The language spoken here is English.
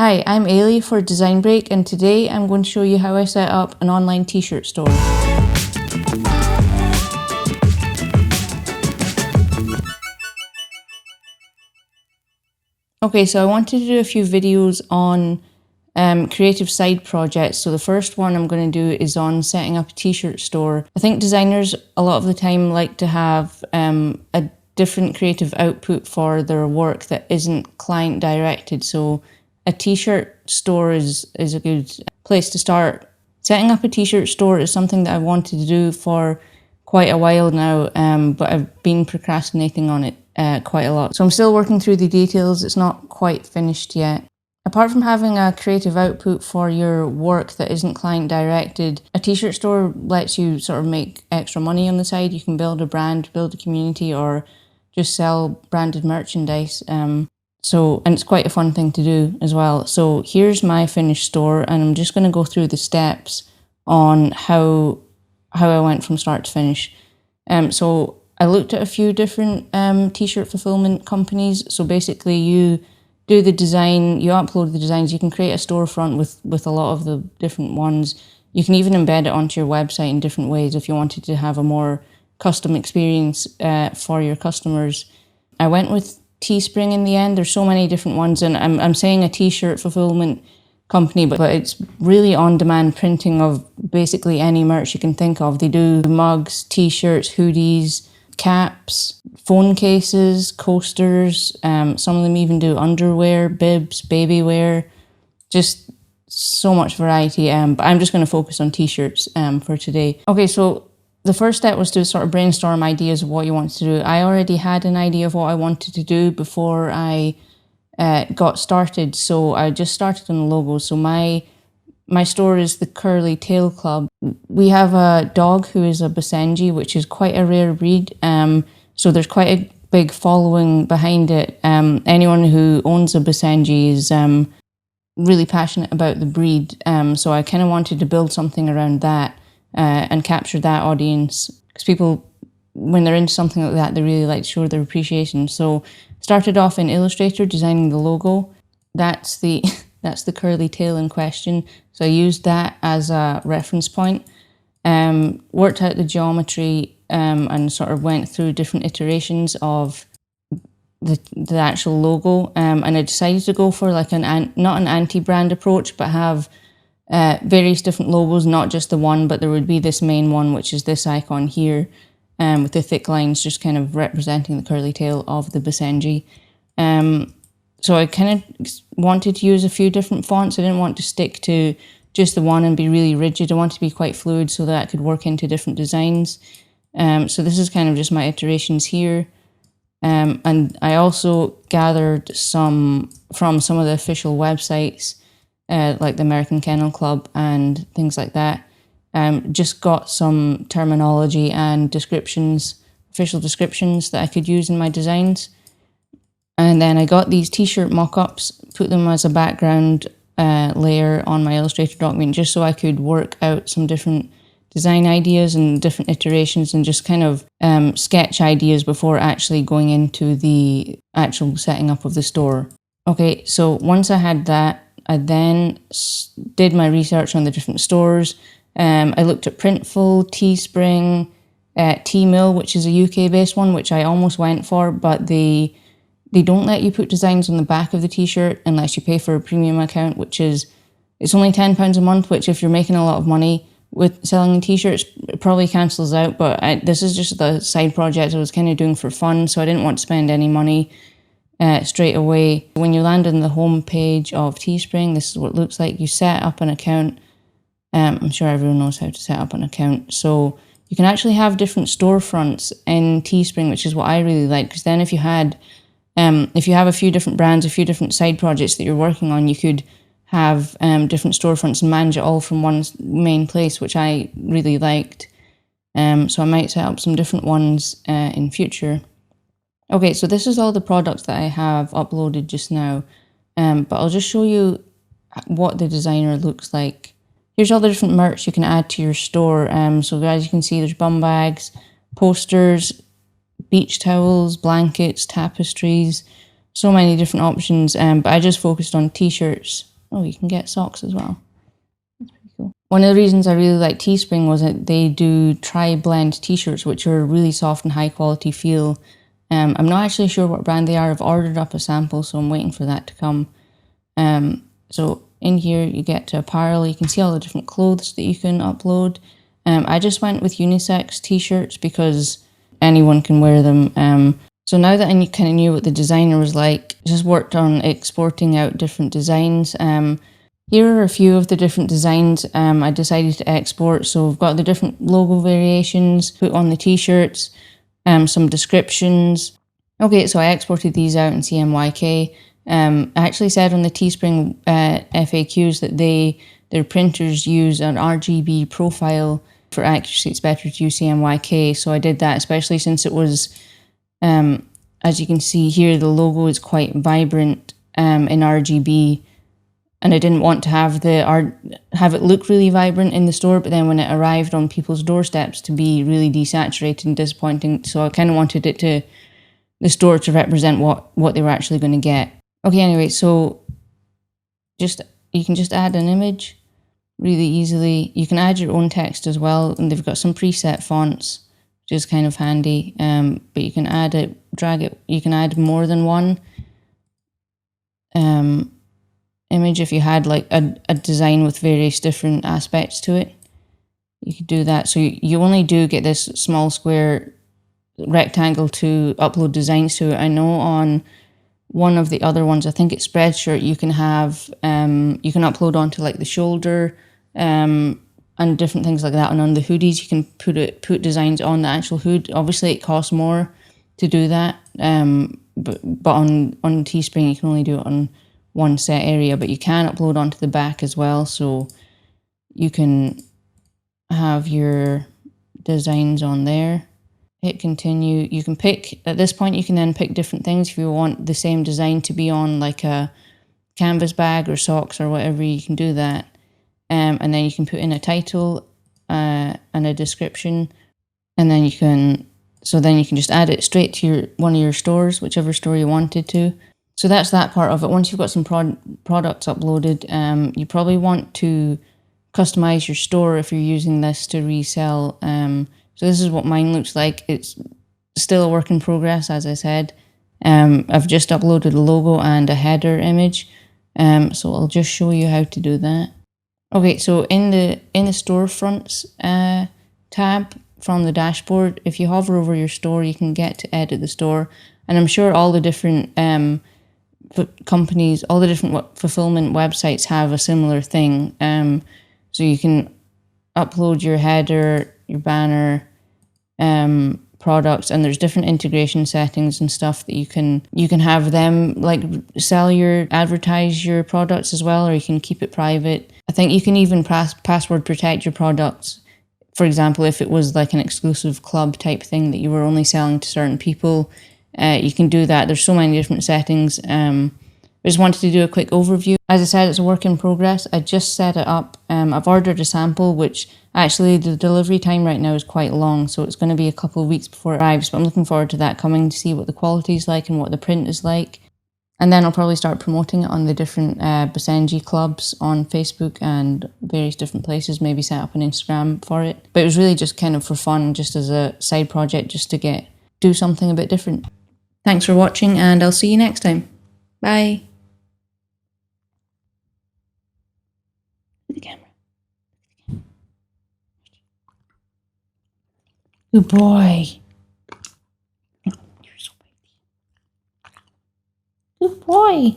Hi, I'm Ailey for Design Break, and today I'm going to show you how I set up an online t-shirt store. Okay, so I wanted to do a few videos on creative side projects. So the first one I'm going to do is on setting up a t-shirt store. I think designers a lot of the time like to have a different creative output for their work that isn't client directed. So a t-shirt store is a good place to start. Setting up a t-shirt store is something that I wanted to do for quite a while now, but I've been procrastinating on it quite a lot. So I'm still working through the details. It's not quite finished yet. Apart from having a creative output for your work that isn't client directed, a t-shirt store lets you sort of make extra money on the side. You can build a brand, build a community, or just sell branded merchandise. And it's quite a fun thing to do as well. So here's my finished store, and I'm just going to go through the steps on how I went from start to finish. So I looked at a few different t-shirt fulfillment companies. So basically you do the design, you upload the designs, you can create a storefront with a lot of the different ones. You can even embed it onto your website in different ways if you wanted to have a more custom experience for your customers. I went with Teespring in the end. There's so many different ones, and I'm saying a t-shirt fulfillment company, but it's really on-demand printing of basically any merch you can think of. They do mugs, t-shirts, hoodies, caps, phone cases, coasters. Some of them even do underwear, bibs, baby wear, just so much variety. But I'm just going to focus on t-shirts for today. Okay, so the first step was to sort of brainstorm ideas of what you wanted to do. I already had an idea of what I wanted to do before I got started, so I just started on the logo. So my store is the Curly Tail Club. We have a dog who is a Basenji, which is quite a rare breed. So there's quite a big following behind it. Anyone who owns a Basenji is really passionate about the breed. So I kind of wanted to build something around that and capture that audience, because people, when they're into something like that, they really like to show their appreciation. So started off in Illustrator designing the logo. That's the curly tail in question. So I used that as a reference point. Worked out the geometry and sort of went through different iterations of the actual logo. And I decided to go for like not an anti-brand approach, but have various different logos, not just the one, but there would be this main one, which is this icon here, with the thick lines just kind of representing the curly tail of the Basenji. So I kind of wanted to use a few different fonts. I didn't want to stick to just the one and be really rigid. I wanted to be quite fluid so that I could work into different designs. So this is kind of just my iterations here. And I also gathered some from some of the official websites, like the American Kennel Club and things like that. Just got some terminology and descriptions, official descriptions that I could use in my designs. And then I got these t-shirt mock-ups, put them as a background layer on my Illustrator document, just so I could work out some different design ideas and different iterations and just kind of sketch ideas before actually going into the actual setting up of the store. Okay, so once I had that, I then did my research on the different stores. I looked at Printful, Teespring, T-Mill, which is a UK-based one, which I almost went for, but they don't let you put designs on the back of the t-shirt unless you pay for a premium account, it's only £10 a month, which if you're making a lot of money with selling t-shirts, it probably cancels out. But this is just the side project I was kind of doing for fun, so I didn't want to spend any money straight away. When you land on the home page of Teespring, this is what it looks like. You set up an account. I'm sure everyone knows how to set up an account. So you can actually have different storefronts in Teespring, which is what I really like, because then if you have a few different brands, a few different side projects that you're working on, you could have different storefronts and manage it all from one main place, which I really liked. So I might set up some different ones in future. Okay, so this is all the products that I have uploaded just now, but I'll just show you what the designer looks like. Here's all the different merch you can add to your store. So as you can see, there's bum bags, posters, beach towels, blankets, tapestries, so many different options, but I just focused on t-shirts. Oh, you can get socks as well. That's pretty cool. One of the reasons I really like Teespring was that they do tri-blend t-shirts, which are really soft and high quality feel. I'm not actually sure what brand they are. I've ordered up a sample, so I'm waiting for that to come. So in here you get to apparel. You can see all the different clothes that you can upload. I just went with unisex t-shirts because anyone can wear them. So now that I kind of knew what the designer was like, just worked on exporting out different designs. Here are a few of the different designs I decided to export. So we've got the different logo variations, put on the t-shirts, some descriptions. Okay, so I exported these out in CMYK. I actually said on the Teespring FAQs that their printers use an RGB profile. For accuracy, it's better to use CMYK. So I did that, especially since it was, as you can see here, the logo is quite vibrant in RGB. And I didn't want to have it look really vibrant in the store, but then when it arrived on people's doorsteps to be really desaturated and disappointing. So I kind of wanted the store to represent what they were actually going to get. Okay, anyway, so you can just add an image really easily. You can add your own text as well, and they've got some preset fonts, which is kind of handy. But you can add it, drag it. You can add more than one image if you had like a design with various different aspects to it. You could do that. So you only do get this small square rectangle to upload designs to. I know on one of the other ones, I think it's Spreadshirt, you can have you can upload onto like the shoulder and different things like that. And on the hoodies, you can put designs on the actual hood. Obviously, it costs more to do that, but on Teespring, you can only do it on one set area. But you can upload onto the back as well, so you can have your designs on there. Hit continue. You can pick, at this point you can then pick different things. If you want the same design to be on like a canvas bag or socks or whatever, you can do that. And then you can put in a title and a description, and then you can just add it straight to one of your stores, whichever store you wanted to. So that's that part of it. Once you've got some products uploaded, you probably want to customize your store if you're using this to resell. So this is what mine looks like. It's still a work in progress, as I said. I've just uploaded a logo and a header image. So I'll just show you how to do that. Okay, so in the Storefronts tab from the dashboard, if you hover over your store, you can get to edit the store. And I'm sure all the different companies, all the different fulfillment websites have a similar thing. So you can upload your header, your banner, products, and there's different integration settings and stuff that you can have them like advertise your products as well, or you can keep it private. I think you can even password protect your products. For example, if it was like an exclusive club type thing that you were only selling to certain people, you can do that. There's so many different settings. I just wanted to do a quick overview. As I said, it's a work in progress. I just set it up. I've ordered a sample, which actually the delivery time right now is quite long, so it's going to be a couple of weeks before it arrives, but I'm looking forward to that coming to see what the quality is like and what the print is like. And then I'll probably start promoting it on the different Basenji clubs on Facebook and various different places, maybe set up an Instagram for it. But it was really just kind of for fun, just as a side project, just to do something a bit different. Thanks for watching, and I'll see you next time. Bye. The camera. Good boy. You're so baby. Good boy.